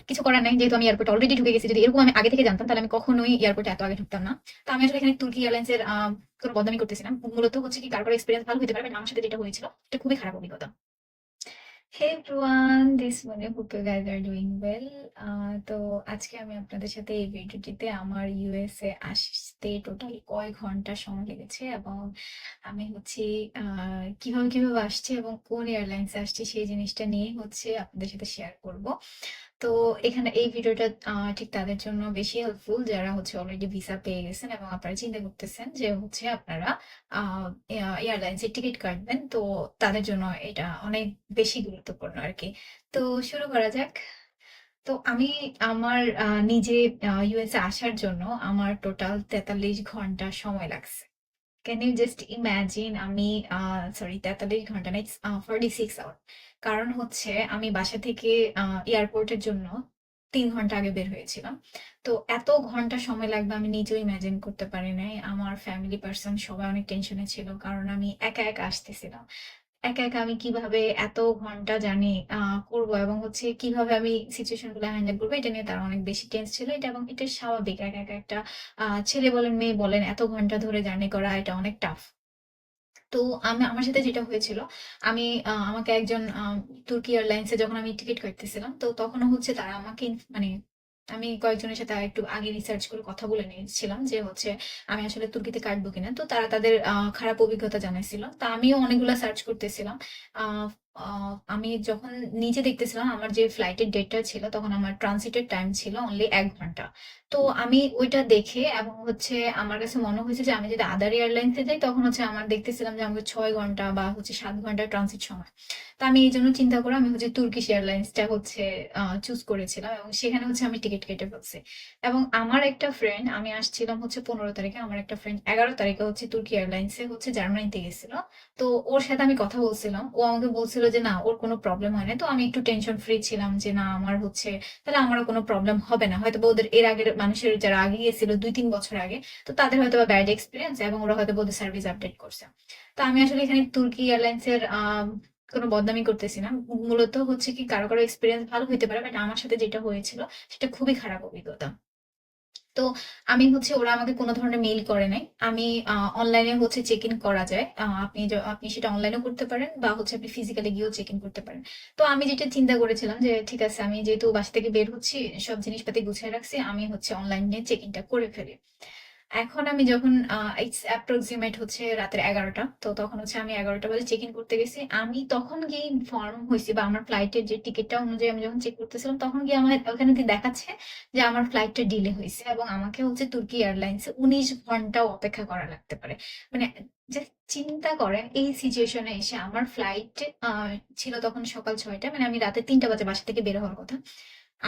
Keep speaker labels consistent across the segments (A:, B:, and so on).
A: কিছু করার নাই, যেহেতু আমি এয়ারপোর্টে অলরেডি ঢুকে গেছি। যদি এরকম আমি আগে থেকে জানতাম তাহলে আমি কখনোই এয়ারপোর্টে এত আগে ঢুকতাম না। তো আমি আসলে এখানে তুর্কি এয়ারলাইন্স এর কোনো বদনামি করতেছিলাম, মূলত হচ্ছে কি কারো এক্সপিরিয়েন্স ভালো হতে পারে, বাট আমার সাথে যেটা হয়েছিল এটা খুবই খারাপ অভিজ্ঞতা। হে এভরিওয়ান, দিস মানে hope you guys are doing well. তো আজকে আমি আপনাদের সাথে এই ভিডিওটিতে আমার ইউএসএ আসতে টোটাল কয় ঘন্টা সময় লেগেছে, এবং আমি হচ্ছে কিভাবে কিভাবে আসছি এবং কোন এয়ারলাইন্সে আসছি সেই জিনিসটা নিয়ে হচ্ছে আপনাদের সাথে শেয়ার করব। তো এখানে এই ভিডিওটা ঠিক তাদের জন্য বেশি হেল্পফুল যারা হচ্ছে অলরেডি ভিসা পেয়ে গেছেন এবং আপনারা চিন্তা করতেছেন যে হচ্ছে আপনারা এয়ারলাইন্সের টিকিট কাটবেন। তো তাদের জন্য এটা অনেক বেশি গুরুত্বপূর্ণ আর কি। তো শুরু করা যাক। তো আমি আমার নিজে ইউএসএ আসার জন্য আমার টোটাল 43 ঘন্টা সময় লাগছে। Can you just imagine? আমি সরি, 43 ঘন্টা না, 46 আওয়ার। কারণ হচ্ছে আমি বাসা থেকে এয়ারপোর্টের জন্য 3 ঘন্টা আগে বের হয়েছিলাম। তো এত ঘন্টা সময় লাগবে আমি নিজেও ইমাজিন করতে পারি নাই। আমার ফ্যামিলি পার্সন সবাই অনেক টেনশনে ছিল, কারণ আমি একা একা আসতেছিলাম। একা একা আমি কিভাবে এত ঘন্টা জার্নি করব এবং হচ্ছে কিভাবে আমি সিচুয়েশন গুলো হ্যান্ডেল করবো, এটা নিয়ে তারা অনেক বেশি টেন্স ছিল। এটা এবং এটা স্বাভাবিক, একা একা একটা ছেলে বলেন মেয়ে বলেন এত ঘন্টা ধরে জার্নি করা এটা অনেক টাফ। তো আমার সাথে যেটা হয়েছিল, আমি আমাকে একজন তুর্কি এয়ারলাইন্সে যখন আমি টিকিট কাটতেছিলাম, তো তখনও হচ্ছে তারা আমাকে মানে আমি কয়েকজনের সাথে একটু আগে রিসার্চ করে কথা বলে নিয়েছিলাম যে হচ্ছে আমি আসলে তুর্কিতে কাটবো কিনা। তো তারা তাদের খারাপ অভিজ্ঞতা জানাইছিল, তা আমিও অনেকগুলা সার্চ করতেছিলাম। আহ আমি যখন নিজে দেখতেছিলাম আমার যে ফ্লাইটের ডেটটা ছিল, তখন আমার ট্রানজিটের টাইম ছিল অনলি 1 ঘন্টা। তো আমি ওইটা দেখে এবং হচ্ছে আমার কাছে মনে হয়েছে যে আমি যদি আদার এয়ারলাইন্সে যাই তখন হচ্ছে আমার দেখতেছিলাম যে আমাকে 6 ঘন্টা বা হচ্ছে 7 ঘন্টা ট্রানজিট সময়। তো আমি এই জন্য চিন্তা করে আমি হচ্ছে তুর্কিশ এয়ারলাইন্সটা হচ্ছে চুজ করেছিলাম এবং সেখানে হচ্ছে আমি টিকিট কেটে ফেলছি। এবং আমার একটা ফ্রেন্ড, আমি আসছিলাম হচ্ছে 15 তারিখে, আমার একটা ফ্রেন্ড 11 তারিখে হচ্ছে তুর্কি এয়ারলাইন্সে হচ্ছে জার্মানিতে গেছিল। তো ওর সাথে আমি কথা বলছিলাম, ও আমাকে বলছিল যে না ওর কোনো প্রবলেম হয় না। তো আমি একটু টেনশন ফ্রি ছিলাম যে না আমার হচ্ছে তাহলে আমারও কোনো প্রবলেম হবে না, হয়তো বা ওদের এর আগের মানুষের যারা আগে গিয়েছিল 2-3 বছর আগে, তো তাদের হয়তো বা ব্যাড এক্সপিরিয়েন্স এবং ওরা হয়তো ওদের সার্ভিস আপডেট করছে। তো আমি আসলে এখানে তুর্কি এয়ারলাইন্সের কোনো বদনামি করতেছি না, মূলত হচ্ছে কি কারো কারো এক্সপিরিয়েন্স ভালো হইতে পারে, বাট আমার সাথে যেটা হয়েছিল সেটা খুবই খারাপ অভিজ্ঞতা। তো আমি হচ্ছে ওরা আমাকে কোনো ধরনের মেইল করে নাই। আমি অনলাইনে হচ্ছে চেক ইন করা যায়, আপনি সেটা অনলাইনেও করতে পারেন বা হচ্ছে আপনি ফিজিক্যালি গিয়েও চেক ইন করতে পারেন। তো আমি যেটা চিন্তা করেছিলাম যে ঠিক আছে, আমি যেহেতু বাসা থেকে বের হচ্ছি, সব জিনিসপাতি গুছিয়ে রাখছি, আমি হচ্ছে অনলাইনে চেক ইনটা করে ফেলি। এখন আমি যখন ইটস অ্যাপ্রক্সিমেট হচ্ছে রাতের 11টা, তো তখন হচ্ছে আমি 11টা বাজে চেক ইন করতে গেছি। আমি তখন গিয়ে ইনফর্ম হয়েছি বা আমার ফ্লাইটের যে টিকিটটা অনুযায়ী আমি যখন চেক করতেছিলাম তখন গিয়ে আমার ওখানে দিয়ে দেখাচ্ছে যে আমার ফ্লাইটটা ডিলে হয়েছে এবং আমাকে হচ্ছে তুর্কি এয়ারলাইন্সে 19 ঘন্টাও অপেক্ষা করা লাগতে পারে। মানে যে চিন্তা করেন এই সিচুয়েশনে এসে আমার ফ্লাইট ছিল তখন সকাল 6টা, মানে আমি রাতে 3টা বাজে বাসা থেকে বের হওয়ার কথা।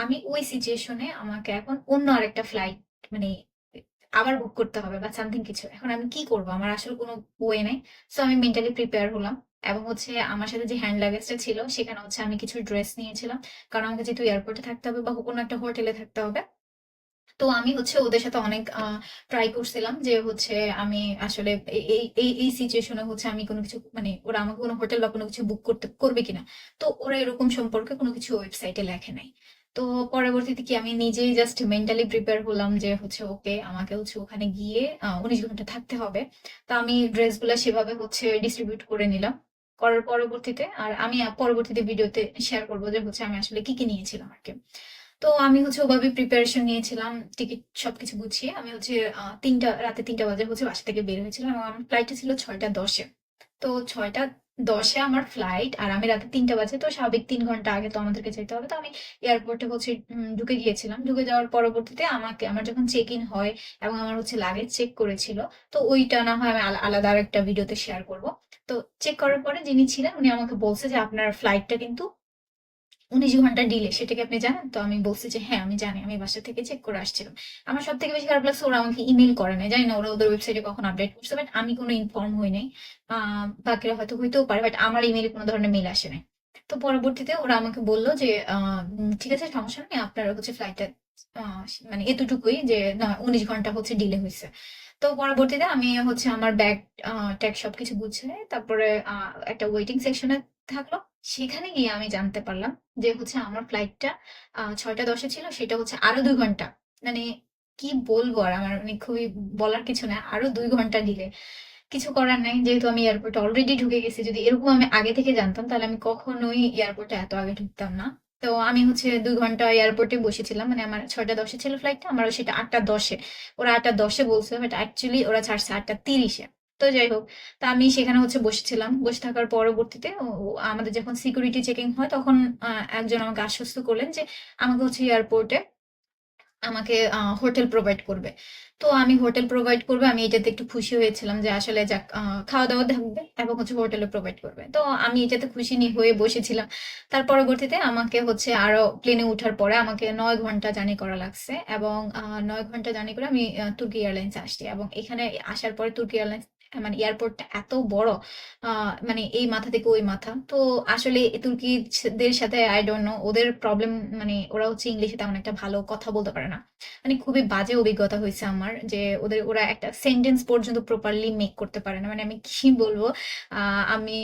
A: আমি ওই সিচুয়েশনে আমাকে এখন অন্য আরেকটা ফ্লাইট মানে আবার বুক করতে হবে বা সামথিং কিছু। এখন আমি কি করব? আমার আসলে কোনো ওয়ে নেই। সো আমি মেন্টালি প্রিপেয়ার হলাম এবং হচ্ছে আমার সাথে যে হ্যান্ড লাগেজটা ছিল সেখানে হচ্ছে আমি কিছু ড্রেস নিয়েছিলাম। কারণ আমাকে যেহেতু এয়ারপোর্টে থাকতে হবে বা কোনো একটা হোটেলে থাকতে হবে। তো আমি হচ্ছে ওদের সাথে অনেক ট্রাই করছিলাম যে হচ্ছে আমি আসলে এই সিচুয়েশনে হচ্ছে আমি কোনো কিছু মানে ওরা আমাকে কোনো হোটেল বা কোনো কিছু বুক করবে কিনা। তো ওরা এরকম সম্পর্কে কোনো কিছু ওয়েবসাইটে লেখে নাই। তো পরবর্তীতে কি আমি নিজেই জাস্ট মেন্টালি প্রিপেয়ার হলাম যে হচ্ছে ওকে আমাকে হচ্ছে ওখানে গিয়ে 19 ঘন্টা থাকতে হবে। তো আমি ড্রেসগুলো সেভাবে হচ্ছে ডিস্ট্রিবিউট করে নিলাম। করার পরবর্তীতে আর আমি পরবর্তীতে ভিডিওতে শেয়ার করবো যে হচ্ছে আমি আসলে কি কি নিয়েছিলাম আর কি। তো আমি হচ্ছে ওভাবে প্রিপারেশন নিয়েছিলাম, টিকিট সবকিছু গুছিয়ে আমি হচ্ছে রাতে 3টা বাজে হচ্ছে বাসা থেকে বের হয়েছিলাম এবং আমার ফ্লাইটটা ছিল 6টা 10-এ। তো 6টা 10-এ আমার ফ্লাইট আর আমি রাতে 3টা বাজে, তো স্বাভাবিক 3 ঘন্টা আগে তো আমাদেরকে যেতে হবে। তো আমি এয়ারপোর্টে হচ্ছে ঢুকে গিয়েছিলাম। ঢুকে যাওয়ার পরবর্তীতে আমার যখন চেক ইন হয় এবং আমার হচ্ছে লাগেজ চেক করেছিল, তো ওইটা না হয় আমি আলাদা আর একটা ভিডিওতে শেয়ার করব। তো চেক করার পরে যিনি ছিলেন উনি আমাকে বলছে যে আপনার ফ্লাইটটা কিন্তু 19 ঘন্টা ডিলে, সেটা কি আপনি জানেন? তো আমি বলছি যে হ্যাঁ আমি জানি, আমি বাসা থেকে চেক করে আসছিলাম। আমার সব থেকে বেশি খারাপ লাগছে ওরা আমাকে ইমেল করে নাই, জানি না ওরা ওদের ওয়েবসাইটে কখন আপডেট করছে, বাট আমি কোনো ইনফর্ম হই নাই। বাকিরা হয়তো হইতেও পারে, বাট আমার ইমেলে কোনো ধরনের মেল আসে নাই। তো পরবর্তীতে ওরা আমাকে বললো যে ঠিক আছে সমস্যা নেই, আপনার হচ্ছে ফ্লাইটটা মানে এতটুকুই যে না 19 ঘন্টা হচ্ছে ডিলে হয়েছে। তো পরবর্তীতে আমি হচ্ছে আমার ব্যাগ ট্যাগ সবকিছু গুছিয়ে তারপরে একটা ওয়েটিং সেকশনে থাকলো। সেখানে গিয়ে আমি জানতে পারলাম যে হচ্ছে আমার ফ্লাইটটা ৬টা ১০-এ ছিল, সেটা হচ্ছে আরো ২ ঘন্টা। মানে কি বলবো আর, আমার মানে খুবই বলার কিছু না, আরো ২ ঘন্টা ডিলে। কিছু করার নাই, যেহেতু আমি এয়ারপোর্টে অলরেডি ঢুকে গেছি। যদি এরকম আমি আগে থেকে জানতাম তাহলে আমি কখনোই এয়ারপোর্টে এত আগে ঢুকতাম না। তো আমি হচ্ছে ২ ঘন্টা এয়ারপোর্টে বসেছিলাম, মানে আমার ৬টা ১০-এ ছিল ফ্লাইটটা, আমার সেটা ৮টা ১০-এ। ওরা ৮টা ১০-এ বলছে, বাট অ্যাকচুয়ালি ওরা ছাড়ছে ৮টা ৩০-এ। তো যাই হোক, তা আমি সেখানে হচ্ছে বসেছিলাম। বসে থাকার পরবর্তীতে আমাদের যখন সিকিউরিটি চেকিং হয় তখন একজন আমাকে আশ্বস্ত করলেন যে আমাকে হচ্ছে এয়ারপোর্টে আমাকে হোটেল প্রোভাইড করবে। তো আমি হোটেল প্রোভাইড করবে, আমি এটাতে একটু খুশি হয়েছিলাম যে আসলে যাক, খাওয়া-দাওয়া থাকবে এবং হচ্ছে হোটেলও প্রোভাইড করবে। তো আমি এটাতে খুশি হয়ে বসেছিলাম। তার পরবর্তীতে আমাকে হচ্ছে আরো প্লেনে উঠার পরে আমাকে ৯ ঘন্টা জার্নি করা লাগছে, এবং ৯ ঘন্টা জার্নি করে আমি তুর্কি এয়ারলাইন্সে আসছি, এবং এখানে আসার পরে তুর্কি এয়ারলাইন্স মানে এয়ারপোর্টটা এত বড়, মানে এই মাথা থেকে ওই মাথা। তো আসলে তুর্কিদের সাথে আই ডোন্ট নো ওদের প্রবলেম, মানে ওরা হচ্ছে ইংলিশে তেমন একটা ভালো কথা বলতে পারে না। মানে খুবই বাজে অভিজ্ঞতা হয়েছে আমার, যে ওরা একটা সেন্টেন্স পর্যন্ত প্রপারলি মেক করতে পারে না। মানে আমি কি বলবো, আমি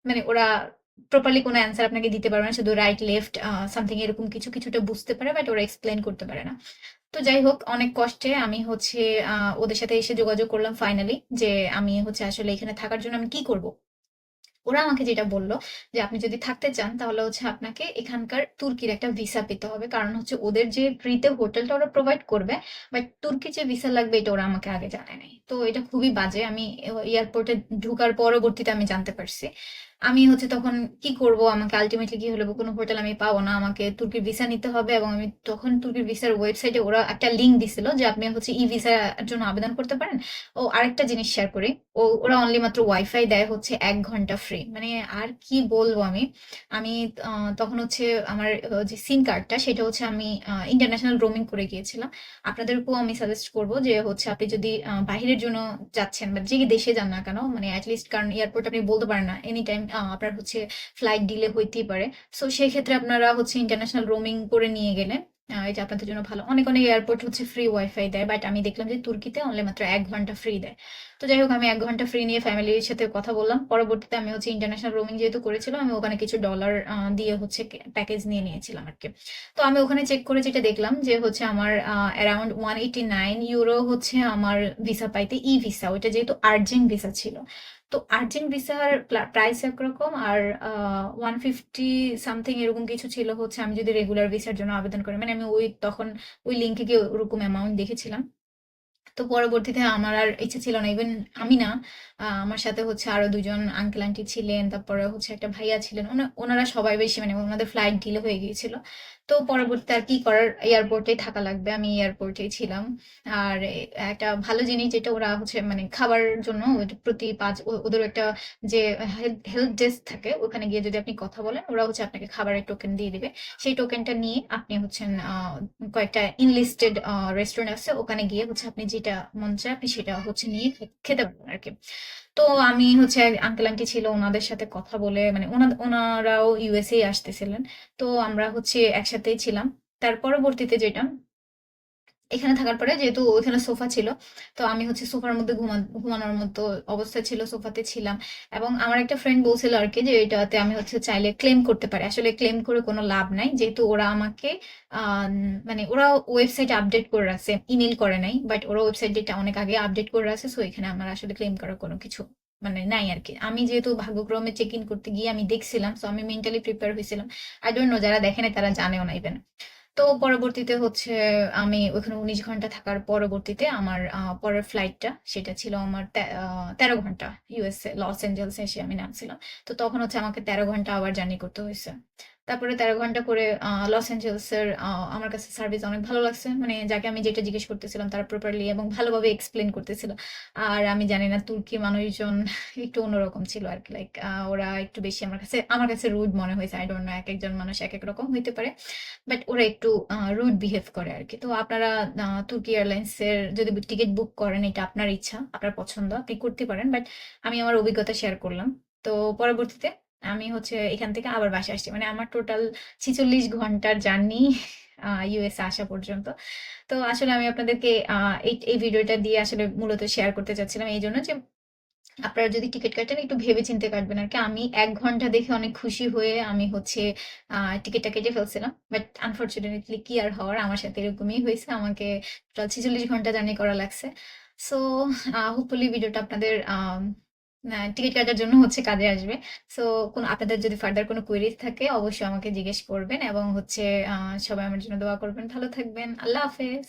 A: মানে ওরা প্রপারলি কোনো অ্যান্সার আপনাকে দিতে পারবে না, শুধু রাইট লেফট সামথিং এরকম কিছু কিছুটা বুঝতে পারে, বাট ওরা এক্সপ্লেন করতে পারে না। তো যাই হোক, অনেক কষ্টে আমি হচ্ছে ওদের সাথে এসে যোগাযোগ করলাম ফাইনালি, যে আমি হচ্ছে আসলে এখানে থাকার জন্য আমি কি করব। ওরা আমাকে যেটা বলল যে আপনি যদি থাকতে চান তাহলে হচ্ছে আপনাকে এখানকার তুর্কির একটা ভিসা পেতে হবে, কারণ হচ্ছে ওদের যে ফ্রিতে হোটেলটা ওরা প্রোভাইড করবে, বাট তুর্কির যে ভিসা লাগবে এটা ওরা আমাকে আগে জানায় নাই। তো এটা খুবই বাজে, আমি এয়ারপোর্টে ঢুকার পরবর্তীতে আমি জানতে পারছি। আমি হচ্ছে তখন কি করব, আমাকে আলটিমেটলি কি হলো, কোনো হোটেল আমি পাবো না, আমাকে তুর্কির ভিসা নিতে হবে। এবং আমি তখন তুর্কির ভিসার ওয়েবসাইটে ওরা একটা লিঙ্ক দিছিল যে আপনি হচ্ছে ই ভিসার জন্য আবেদন করতে পারেন। ও আরেকটা জিনিস শেয়ার করি, ওরা অনলি মাত্র ওয়াইফাই দেয় হচ্ছে ১ ঘন্টা ফ্রি। মানে আর কি বলবো আমি। আমি তখন হচ্ছে আমার যে সিম কার্ডটা সেটা হচ্ছে আমি ইন্টারন্যাশনাল রোমিং করে গিয়েছিলাম। আপনাদেরকেও আমি সাজেস্ট করব যে হচ্ছে আপনি যদি বাহিরের জন্য যাচ্ছেন বা যে দেশে যান না কেন, মানে অ্যাটলিস্ট, কারণ এয়ারপোর্ট আপনি বলতে পারেন না এনি টাইম আপনার হচ্ছে ফ্লাইট ডিলে হইতেই পারে। সো সেই ক্ষেত্রে আপনারা হচ্ছে ইন্টারন্যাশনাল রোমিং করে নিয়ে গেলে এটা আপনাদের জন্য ভালো। অনেক অনেক এয়ারপোর্ট হচ্ছে ফ্রি ওয়াইফাই দেয়, বাট আমি দেখলাম যে তুর্কিতে অনলি মাত্র ১ ঘন্টা ফ্রি দেয়। তো যাই হোক, আমি ১ ঘন্টা ফ্রি নিয়ে ফ্যামিলির সাথে কথা বললাম। পরবর্তীতে আমি হচ্ছে ইন্টারন্যাশনাল রোমিং যেহেতু করেছিলাম, আমি ওখানে কিছু ডলার দিয়ে হচ্ছে প্যাকেজ নিয়ে নিয়েছিলাম আর কি। তো আমি ওখানে চেক করে যেটা দেখলাম যে হচ্ছে আমার অ্যারাউন্ড 189 ইউরো হচ্ছে আমার ভিসা পাইতে, ই ভিসা, ওইটা যেহেতু আর্জেন্ট ভিসা ছিল। তো আর্জেন্ট ভিসার প্রাইস একরকম, আর 150 সামথিং এরকম কিছু ছিল হচ্ছে আমি যদি রেগুলার ভিসার জন্য আবেদন করি। মানে আমি তখন ওই লিঙ্কে গিয়ে ওরকম অ্যামাউন্ট দেখেছিলাম। তো পরবর্তীতে আমার আর ইচ্ছা ছিল না, ইভেন আমি না, আমার সাথে হচ্ছে আরো ২ জন আঙ্কেল আন্টি ছিলেন, তারপরে হচ্ছে একটা ভাইয়া ছিলেন, ওনারা সবাই বেশি, মানে ওনাদের ফ্লাইট ডিলে হয়ে গিয়েছিল। তো পরবর্তীতে আর কি করার, এয়ারপোর্টে থাকা লাগবে, আমি এয়ারপোর্টেই ছিলাম। আর একটা ভালো জিনিস যেটা ওরা হচ্ছে মানে খাবার জন্য প্রতি ৫ ওদের একটা যে হেল্প ডেস্ক থাকে, ওখানে গিয়ে যদি আপনি কথা বলেন ওরা হচ্ছে আপনাকে খাবারের টোকেন দিয়ে দিবে। সেই টোকেনটা নিয়ে আপনি হচ্ছেন কয়েকটা ইনলিস্টেড রেস্টুরেন্ট আছে, ওখানে গিয়ে হচ্ছে আপনি যেটা মন চায় আপনি সেটা হচ্ছে নিয়ে খেতে পারবেন আর কি। তো আমি হচ্ছে আঙ্কেল আন্টি ছিল, ওনাদের সাথে কথা বলে, মানে ওনারাও ইউএসএ আসতেছিলেন। তো আমরা হচ্ছে একসাথেই ছিলাম। তার পরবর্তীতে যেটা, এখানে থাকার পরে যেহেতু ওইখানে সোফা ছিল, তো আমি হচ্ছে সোফার মধ্যে ঘুমানোর মতো অবস্থা ছিল, সোফাতে ছিলাম। এবং আমার একটা ফ্রেন্ড বলছিল আর কি যে এটাতে আমি হচ্ছে চাইলে ক্লেম করতে পারি। আসলে ক্লেম করে কোনো লাভ নাই, যেহেতু ওরা আমাকে মানে ওরা ওয়েবসাইট আপডেট করে রাখছে, ইমেল করে নাই, বাট ওরা ওয়েবসাইট যেটা অনেক আগে আপডেট করে রাখছে। সো এখানে আমার আসলে ক্লেম করার কোনো কিছু মানে নাই আর কি। আমি যেহেতু ভাগ্যক্রমে চেক ইন করতে গিয়ে আমি দেখছিলাম, সো আমি মেন্টালি প্রিপেয়ার হয়েছিলাম। আই ডোন্ট নো, যারা দেখে নাই তারা জানেও না ইভেন। তো পরবর্তীতে হচ্ছে আমি ওখানে ১৯ ঘন্টা থাকার পরবর্তীতে আমার পরের ফ্লাইটটা সেটা ছিল আমার ১৩ ঘন্টা, ইউএসএ লস এঞ্জেলসে এসে আমি নামছিলাম। তো তখন হচ্ছে আমাকে ১৩ ঘন্টা আবার জার্নি করতে হয়েছে। তারপরে ১৩ ঘন্টা করে লস এঞ্জেলসের আমার কাছে সার্ভিস অনেক ভালো লাগছে। মানে যাকে আমি যেটা জিজ্ঞেস করতেছিলাম তারা প্রপারলি এবং ভালোভাবে এক্সপ্লেন করতেছিল। আর আমি জানি না, তুর্কি মানুষজন একটু অন্যরকম ছিল আর কি, লাইক ওরা একটু বেশি আমার কাছে রুড মনে হয়েছে। আই ডোন্ট নো, এক একজন মানুষ এক এক রকম হইতে পারে, বাট ওরা একটু রুড বিহেভ করে আর কি। তো আপনারা তুর্কি এয়ারলাইন্স এর যদি টিকিট বুক করেন, এটা আপনার ইচ্ছা, আপনার পছন্দ, আপনি করতে পারেন, বাট আমি আমার অভিজ্ঞতা শেয়ার করলাম। তো পরবর্তীতে আমি হচ্ছে এখান থেকে আবার বাসায় আসছি, মানে আমার টোটাল ৪৬ ঘন্টার জার্নি ইউএসএ আসা পর্যন্ত। তো আসলে আমি আপনাদেরকে এই ভিডিওটা দিয়ে আসলে মূলত শেয়ার করতে চাচ্ছিলাম এই জন্য যে আপনারা যদি টিকিট কাটেন একটু ভেবে চিন্তে কাটবেন আরকি। আমি ১ ঘন্টা দেখে অনেক খুশি হয়ে আমি হচ্ছে টিকিটটা কেটে ফেলছিলাম। বাট আনফরচুনেটলি কি আর হওয়ার, আমার সাথে এরকমই হইছে। আমাকে টোটাল ৪৬ ঘন্টা জার্নি করা লাগছে। সো হোপফুলি ভিডিওটা আপনাদের টিকিট কাটার জন্য হচ্ছে কাজে আসবে। সো আপনাদের যদি ফার্দার কোনো কোয়েরিজ থাকে অবশ্যই আমাকে জিজ্ঞেস করবেন এবং হচ্ছে সবাই আমার জন্য দোয়া করবেন। ভালো থাকবেন। আল্লাহ হাফেজ।